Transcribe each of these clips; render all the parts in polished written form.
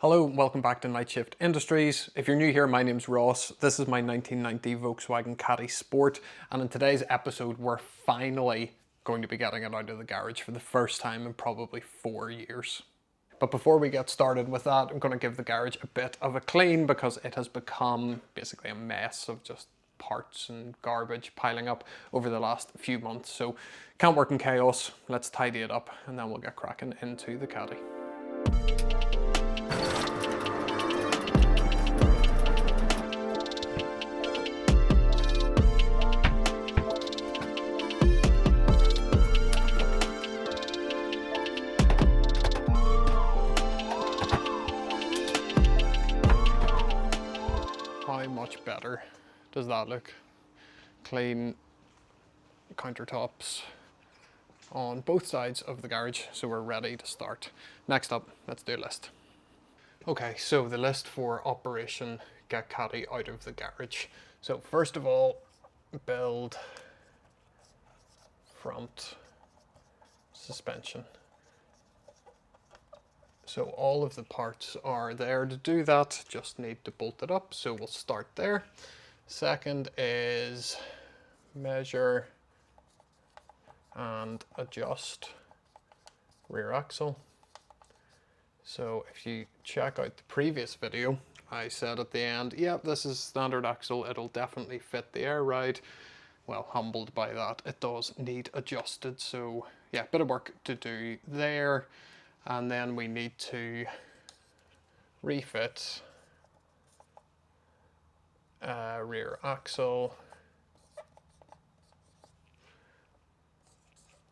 Hello and welcome back to Night Shift Industries. If you're new here, my name's Ross. This is my 1990 Volkswagen Caddy Sport, and in today's episode we're finally going to be getting it out of the garage for the first time in probably 4 years. But before we get started with that, I'm going to give the garage a bit of a clean because it has become basically a mess of just parts and garbage piling up over the last few months. So can't work in chaos. Let's tidy it up and then we'll get cracking into the Caddy. How much better does that look? Clean countertops on both sides of the garage, so we're ready to start. Next up, let's do a list. Okay, so the list for Operation Get Caddy out of the garage. So first of all, build front suspension. So all of the parts are there to do that, just need to bolt it up, so we'll start there. Second is measure and adjust rear axle. So if you check out the previous video, I said at the end, yeah, this is standard axle, it'll definitely fit the air ride. Well, humbled by that, it does need adjusted, so yeah, bit of work to do there. And then we need to refit rear axle,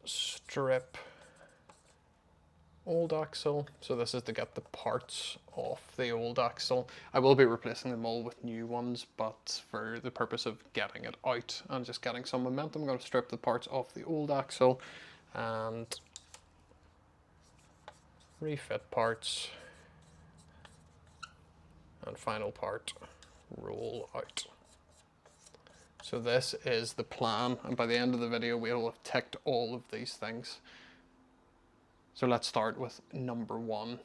strip old axle. So this is to get the parts off the old axle. I will be replacing them all with new ones, but for the purpose of getting it out and just getting some momentum, I'm going to strip the parts off the old axle and refit parts, and final part, roll out. So this is the plan, and by the end of the video we will have ticked all of these things. So let's start with number one,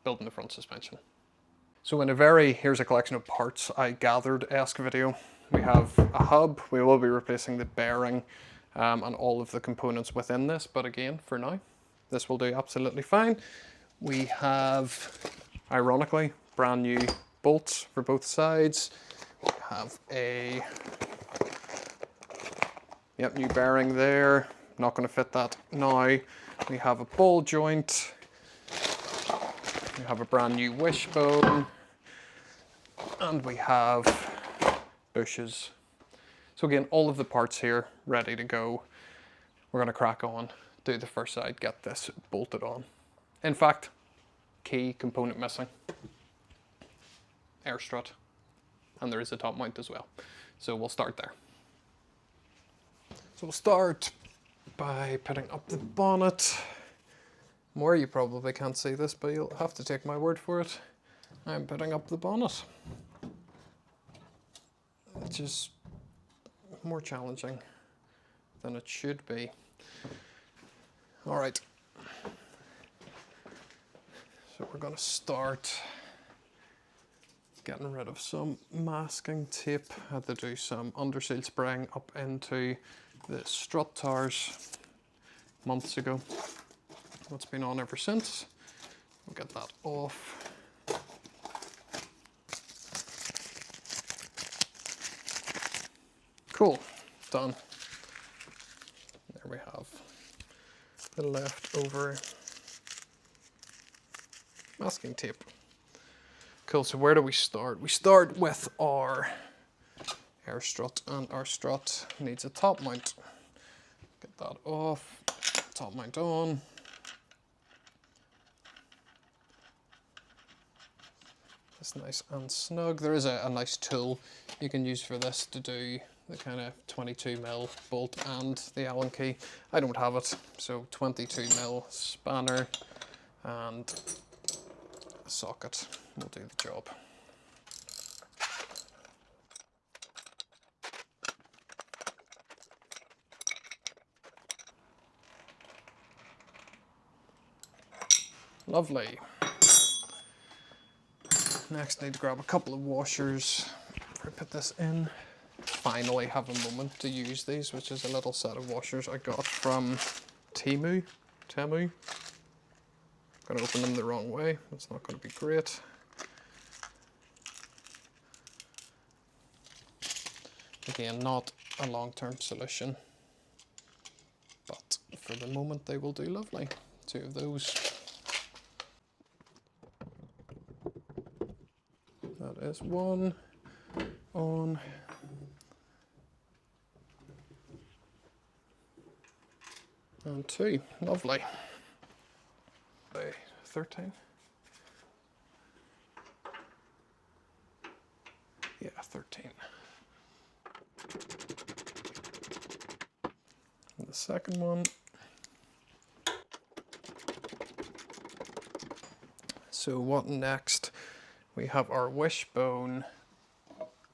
building the front suspension. So in a very here's a collection of parts I gathered-esque video, we have a hub, we will be replacing the bearing and all of the components within this, but again, for now, this will do absolutely fine. We have, ironically, brand new bolts for both sides. We have a new bearing there. Not going to fit that now. We have a ball joint. We have a brand new wishbone. And we have bushes. So again, all of the parts here ready to go. We're going to crack on, do the first side, get this bolted on. In fact, key component missing, air strut, and there is a top mount as well. So we'll start there. So we'll start by putting up the bonnet. More, you probably can't see this, but you'll have to take my word for it. I'm putting up the bonnet, which is more challenging than it should be. All right, so we're going to start getting rid of some masking tape. Had to do some underseal spraying up into the strut towers months ago. It's been on ever since. We'll get that off. Cool, done. There we have the leftover masking tape. Cool, so where do we start? We start with our air strut, and our strut needs a top mount. Get that off, top mount on. It's nice and snug. There is a nice tool you can use for this to do the kind of 22mm bolt and the Allen key. I don't have it, so 22mm spanner and a socket will do the job. Lovely. Next, I need to grab a couple of washers before I put this in. Finally have a moment to use these, which is a little set of washers I got from Temu. I'm gonna open them the wrong way. It's not gonna be great. Again, not a long-term solution, but for the moment they will do lovely. 2 of those. That is 1 on. And 2, lovely. 13. Yeah, 13. And the second one. So what next? We have our wishbone,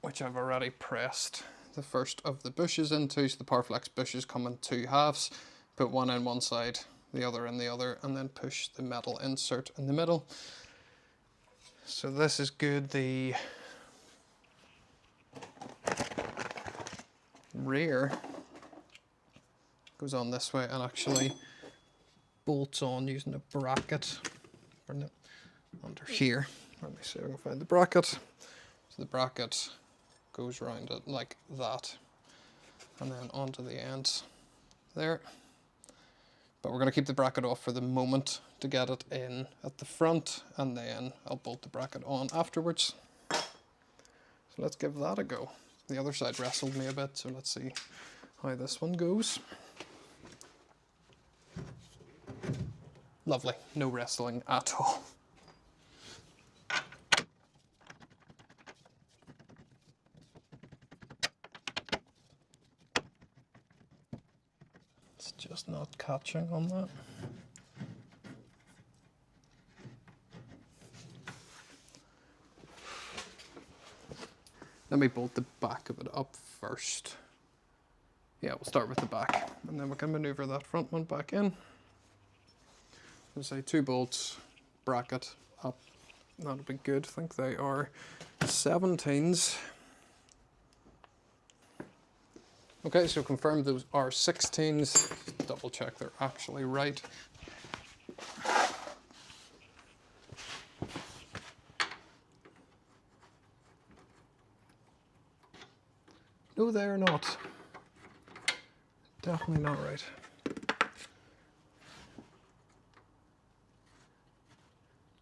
which I've already pressed the first of the bushes into. So the Powerflex bushes come in 2 halves. Put one in one side, the other in the other, and then push the metal insert in the middle. So this is good. The rear goes on this way and actually bolts on using a bracket under here. Let me see if I can find the bracket. So the bracket goes around it like that and then onto the ends there. But we're going to keep the bracket off for the moment to get it in at the front, and then I'll bolt the bracket on afterwards. So let's give that a go. The other side wrestled me a bit, so let's see how this one goes. Lovely, no wrestling at all. It's just not catching on that. Let me bolt the back of it up first. Yeah, we'll start with the back, and then we can maneuver that front one back in. I'll say 2 bolts, bracket up. That'll be good. I think they are 17s. Okay, so confirm those are 16s. Double check they're actually right. No, they are not. Definitely not right.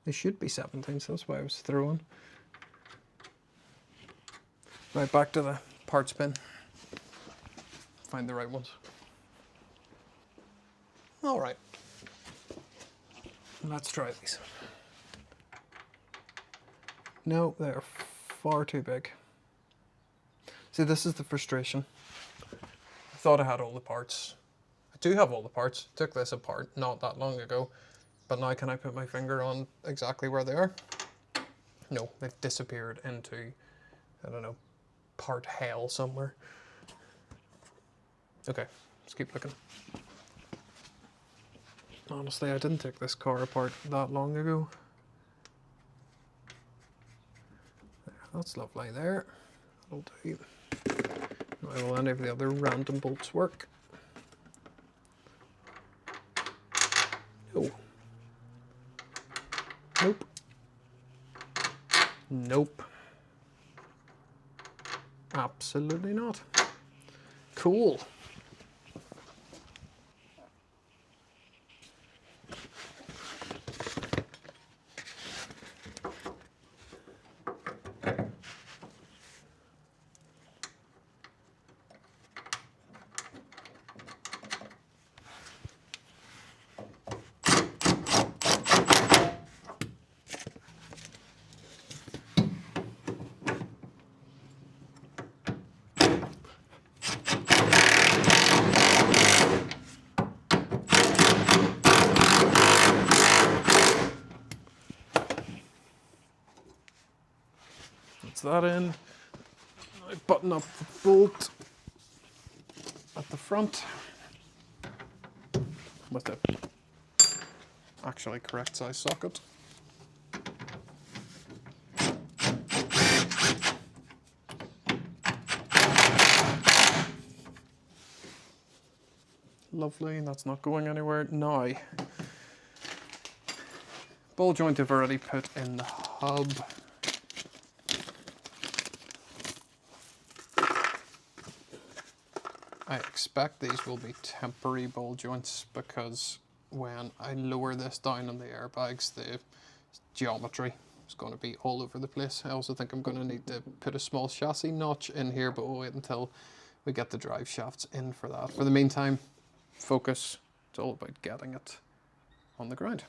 They should be 17s, that's why I was throwing. Right, back to the parts bin. Find the right ones. All right. Let's try these. No, they are far too big. See, this is the frustration. I thought I had all the parts. I do have all the parts. I took this apart not that long ago, but now can I put my finger on exactly where they are? No, they've disappeared into, I don't know, part hell somewhere. Okay, let's keep looking. Honestly, I didn't take this car apart that long ago. There, that's lovely there. That'll do. Now will any of the other random bolts work? No. Nope. Nope. Absolutely not. Cool. That in. I button up the bolt at the front with the actually correct size socket. Lovely, that's not going anywhere. Now, ball joint I've already put in the hub. I expect these will be temporary ball joints because when I lower this down on the airbags, the geometry is going to be all over the place. I also think I'm going to need to put a small chassis notch in here, but we'll wait until we get the drive shafts in for that. For the meantime, focus. It's all about getting it on the ground.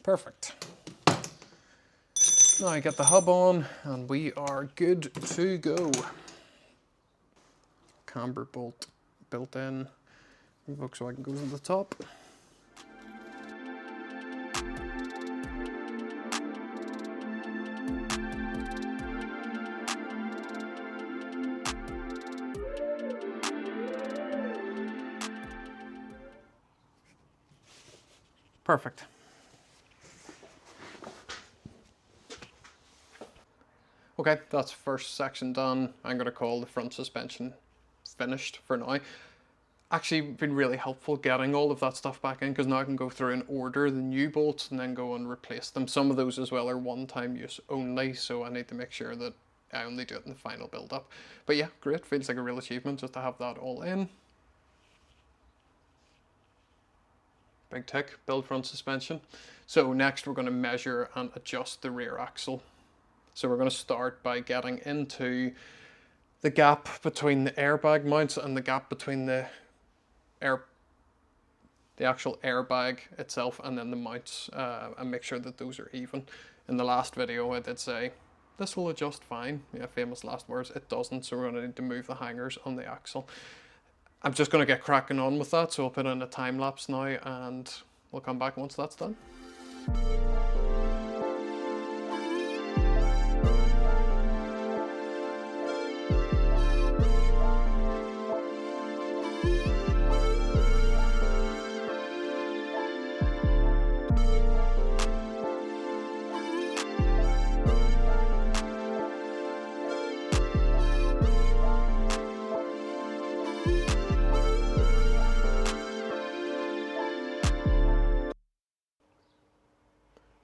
Perfect. Now I get the hub on and we are good to go. Camber bolt built in. Volkswagen goes on the top. Perfect. Okay, that's first section done. I'm going to call the front suspension finished for now. Actually been really helpful getting all of that stuff back in, because now I can go through and order the new bolts and then go and replace them. Some of those as well are one-time use only, so I need to make sure that I only do it in the final build-up. But yeah, great. Feels like a real achievement just to have that all in. Big tick, build front suspension. So next we're going to measure and adjust the rear axle. So we're going to start by getting into the gap between the airbag mounts and the gap between the actual airbag itself and then the mounts, and make sure that those are even. In the last video I did say this will adjust fine. Yeah, famous last words. It doesn't, so we're going to need to move the hangers on the axle. I'm just going to get cracking on with that, so I'll put in a time lapse now and we'll come back once that's done.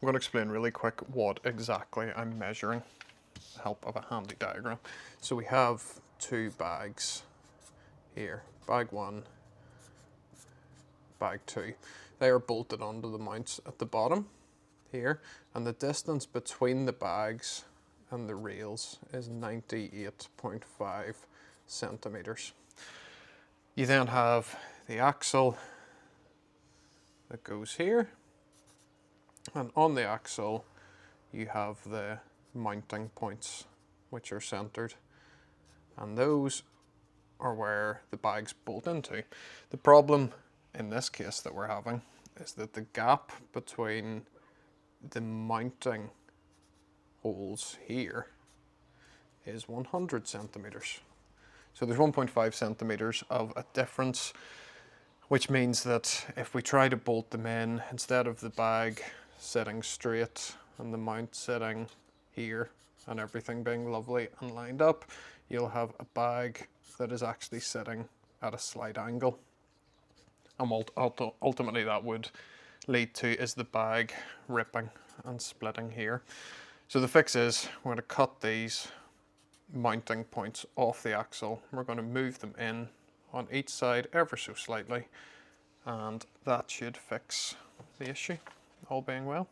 I'm going to explain really quick what exactly I'm measuring with the help of a handy diagram. So we have two bags here, bag one, bag two. They are bolted onto the mounts at the bottom here, and the distance between the bags and the rails is 98.5 centimeters. You then have the axle that goes here, and on the axle you have the mounting points which are centered, and those are where the bags bolt into. The problem in this case that we're having is that the gap between the mounting holes here is 100 centimeters. So there's 1.5 centimeters of a difference, which means that if we try to bolt them in, instead of the bag sitting straight and the mount sitting here and everything being lovely and lined up, you'll have a bag that is actually sitting at a slight angle. And ultimately that would lead to is the bag ripping and splitting here. So the fix is we're going to cut these mounting points off the axle. We're going to move them in on each side ever so slightly, and that should fix the issue, all being well.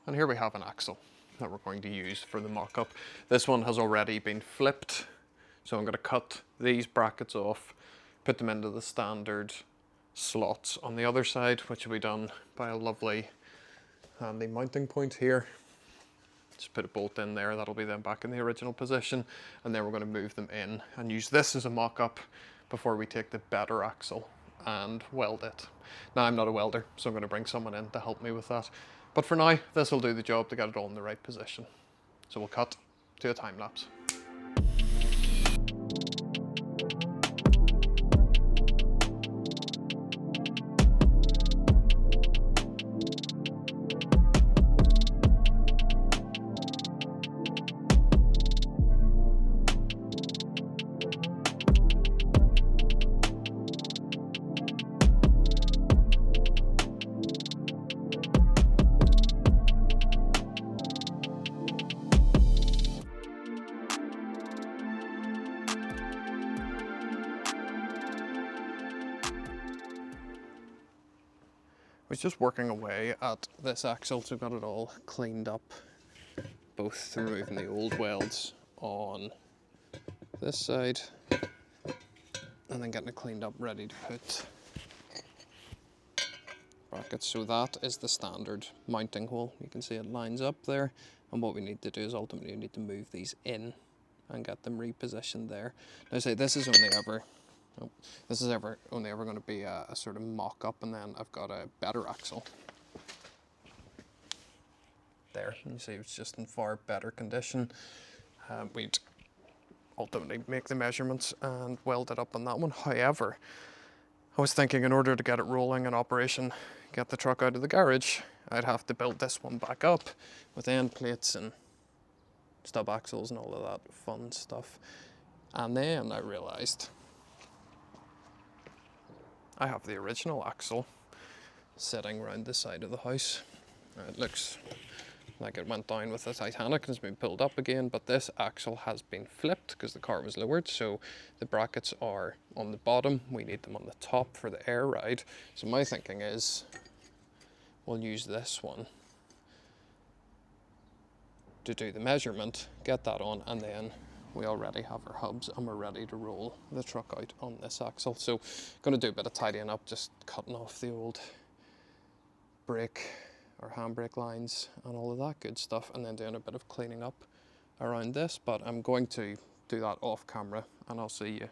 And here we have an axle that we're going to use for the mock-up. This one has already been flipped, so I'm going to cut these brackets off, put them into the standard slots on the other side, which will be done by a lovely handy mounting point here. Just put a bolt in there, that'll be then back in the original position, and then we're going to move them in and use this as a mock-up before we take the better axle and weld it. Now, I'm not a welder, so I'm going to bring someone in to help me with that. But for now, this will do the job to get it all in the right position. So we'll cut to a time lapse. I was just working away at this axle, so got it all cleaned up, both through removing the old welds on this side and then getting it cleaned up ready to put brackets. So that is the standard mounting hole. You can see it lines up there, and what we need to do is ultimately we need to move these in and get them repositioned there. Now, say this is only ever only ever going to be a sort of mock-up, and then I've got a better axle there. You see it's just in far better condition. We'd ultimately make the measurements and weld it up on that one. However, I was thinking in order to get it rolling in operation, get the truck out of the garage, I'd have to build this one back up with end plates and stub axles and all of that fun stuff. And then I realised I have the original axle sitting around the side of the house. It looks like it went down with the Titanic and has been pulled up again, but this axle has been flipped because the car was lowered, so the brackets are on the bottom. We need them on the top for the air ride. So my thinking is we'll use this one to do the measurement, get that on, and then we already have our hubs and we're ready to roll the truck out on this axle. So going to do a bit of tidying up, just cutting off the old brake or handbrake lines and all of that good stuff, and then doing a bit of cleaning up around this. But I'm going to do that off camera and I'll see you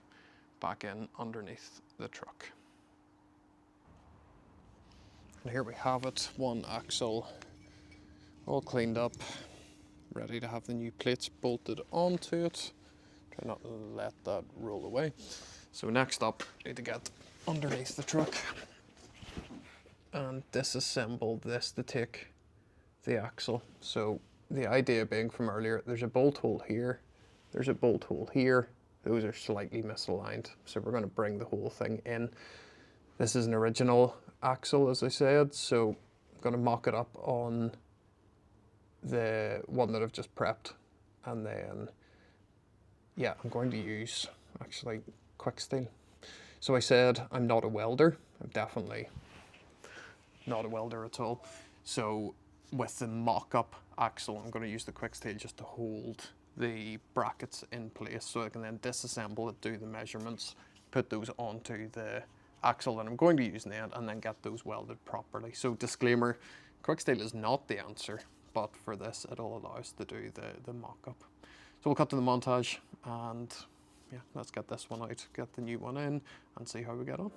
back in underneath the truck. And here we have it, one axle all cleaned up, ready to have the new plates bolted onto it. Try not to let that roll away. So next up, need to get underneath the truck and disassemble this to take the axle. So the idea being from earlier, there's a bolt hole here, there's a bolt hole here. Those are slightly misaligned, so we're going to bring the whole thing in. This is an original axle, as I said, so I'm going to mock it up on the one that I've just prepped, and then yeah, I'm going to use actually quick steel. So I said I'm not a welder. I'm definitely not a welder at all. So with the mock-up axle, I'm going to use the quick steel just to hold the brackets in place, so I can then disassemble it, do the measurements, put those onto the axle that I'm going to use in the end, and then get those welded properly. So disclaimer, quick steel is not the answer, but for this it'll allow us to do the mock-up. So we'll cut to the montage, and yeah, let's get this one out, get the new one in, and see how we get on.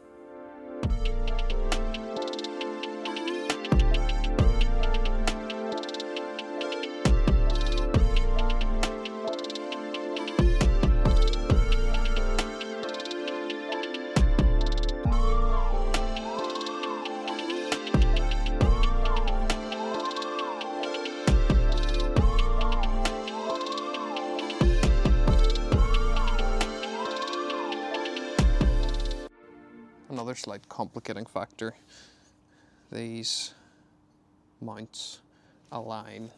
Another slight complicating factor, these mounts align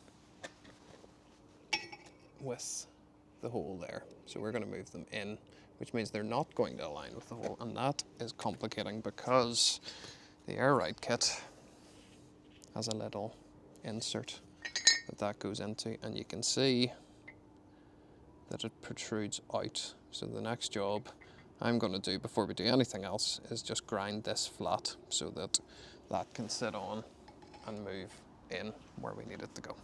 with the hole there. So we're going to move them in, which means they're not going to align with the hole, and that is complicating because the air ride kit has a little insert that goes into, and you can see that it protrudes out. So the next job I'm going to do before we do anything else is just grind this flat so that that can sit on and move in where we need it to go.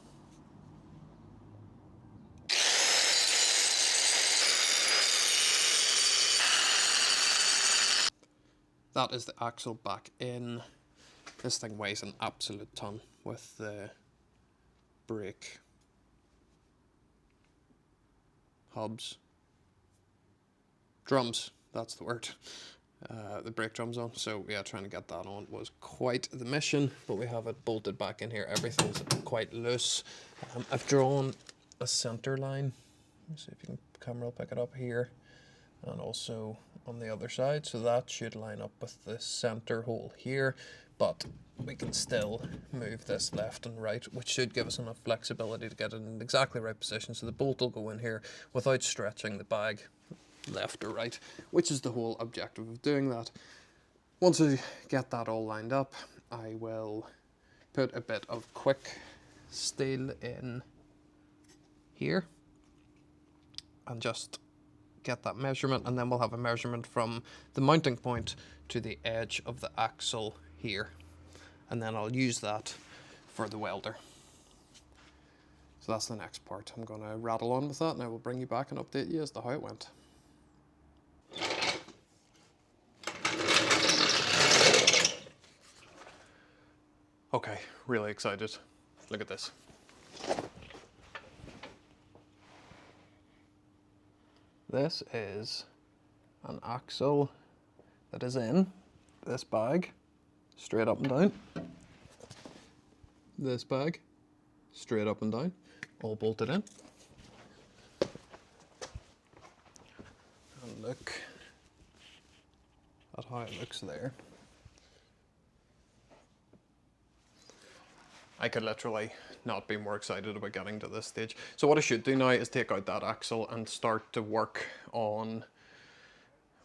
That is the axle back in. This thing weighs an absolute ton with the brake hubs. Drums, that's the word. The brake drums on. So yeah, trying to get that on was quite the mission, but we have it bolted back in here. Everything's quite loose. I've drawn a center line. Let me see if you can, camera will pick it up here. And also on the other side, so that should line up with the center hole here, but we can still move this left and right, which should give us enough flexibility to get it in exactly the right position, so the bolt will go in here without stretching the bag left or right, which is the whole objective of doing that. Once I get that all lined up, I will put a bit of quick steel in here and just get that measurement, and then we'll have a measurement from the mounting point to the edge of the axle here, and then I'll use that for the welder. So that's the next part. I'm going to rattle on with that and I will bring you back and update you as to how it went. Okay, really excited. Look at this. This is an axle that is in this bag, straight up and down. This bag, straight up and down, all bolted in. And look at how it looks there. I could literally not be more excited about getting to this stage. So what I should do now is take out that axle and start to work on,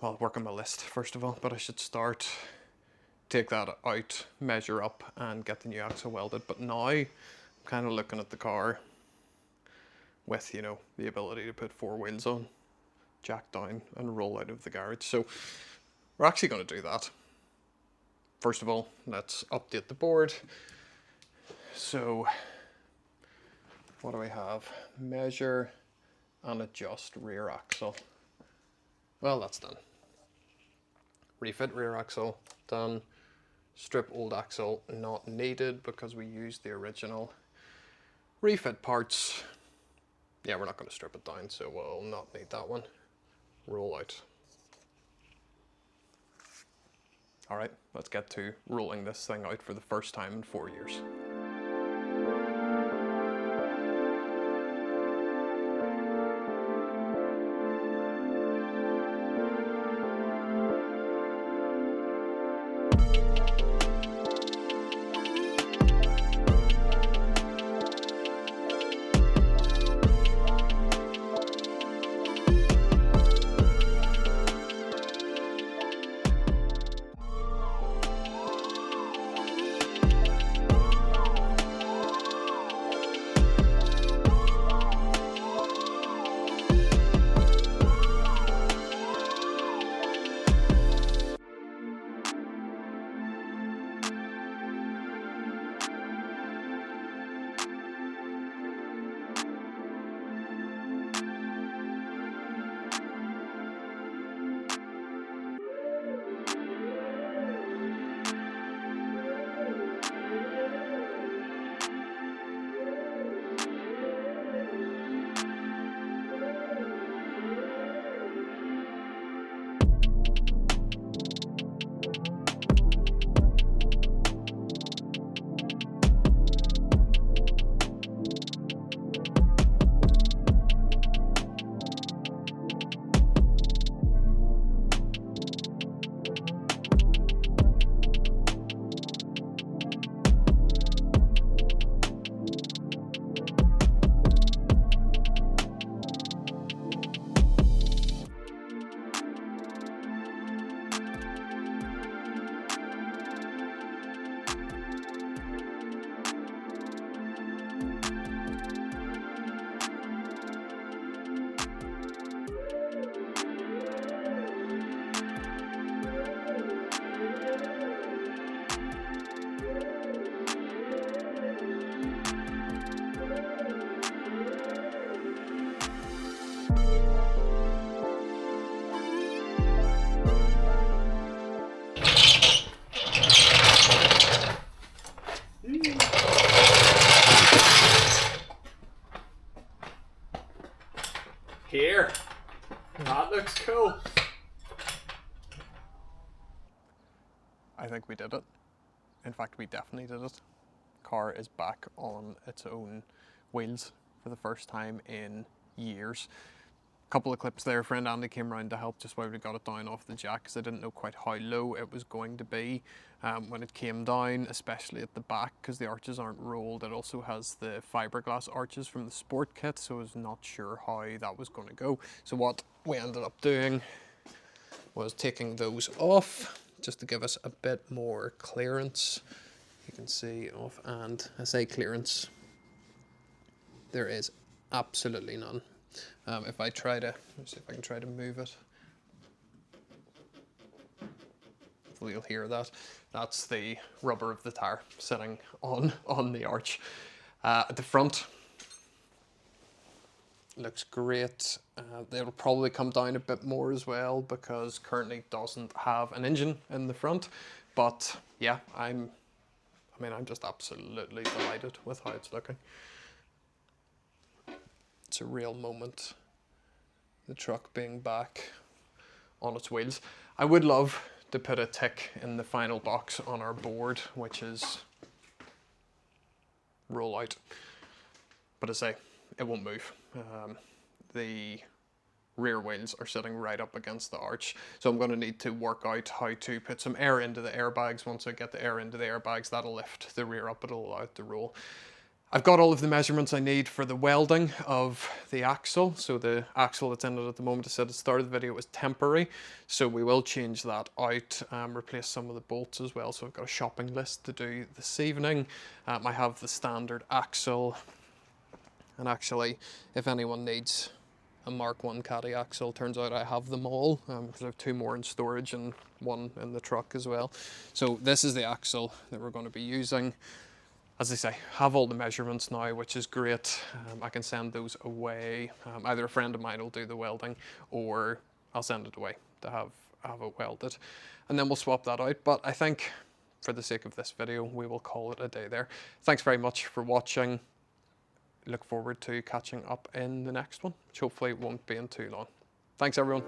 well, work on my list first of all, but I should start, take that out, measure up and get the new axle welded. But now I'm kind of looking at the car with, you know, the ability to put 4 wheels on, jack down and roll out of the garage. So we're actually going to do that. First of all, let's update the board. So what do we have? Measure and adjust rear axle. Well, that's done. Refit rear axle, done. Strip old axle, not needed because we used the original. Refit parts. Yeah, we're not going to strip it down, so we'll not need that one. Roll out. All right, let's get to rolling this thing out for the first time in 4 years. Here. That looks cool. I think we did it. In fact, we definitely did it. Car is back on its own wheels for the first time in years. A couple of clips there, friend Andy came around to help just while we got it down off the jack, because I didn't know quite how low it was going to be when it came down, especially at the back, because the arches aren't rolled. It also has the fiberglass arches from the sport kit, so I was not sure how that was going to go. So what we ended up doing was taking those off just to give us a bit more clearance. You can see off, and I say clearance, there is absolutely none. If I try to, let's see if I can try to move it. Hopefully you'll hear that. That's the rubber of the tire sitting on the arch. At the front, looks great. It'll probably come down a bit more as well, because currently doesn't have an engine in the front. But yeah, I'm just absolutely delighted with how it's looking. It's a real moment, the truck being back on its wheels. I would love to put a tick in the final box on our board, which is roll out. But as I say, it won't move. The rear wheels are sitting right up against the arch, so I'm going to need to work out how to put some air into the airbags. Once I get the air into the airbags, that'll lift the rear up, it'll allow it to roll. I've got all of the measurements I need for the welding of the axle. So the axle that's in it at the moment, I said at the start of the video, it was temporary. So we will change that out, replace some of the bolts as well. So I've got a shopping list to do this evening. I have the standard axle. And actually, if anyone needs a MK1 Caddy axle, turns out I have them all, because I have 2 more in storage and 1 in the truck as well. So this is the axle that we're going to be using. As I say, have all the measurements now, which is great. I can send those away. Either a friend of mine will do the welding, or I'll send it away to have it welded. And then we'll swap that out. But I think for the sake of this video, we will call it a day there. Thanks very much for watching. Look forward to catching up in the next one, which hopefully won't be in too long. Thanks everyone.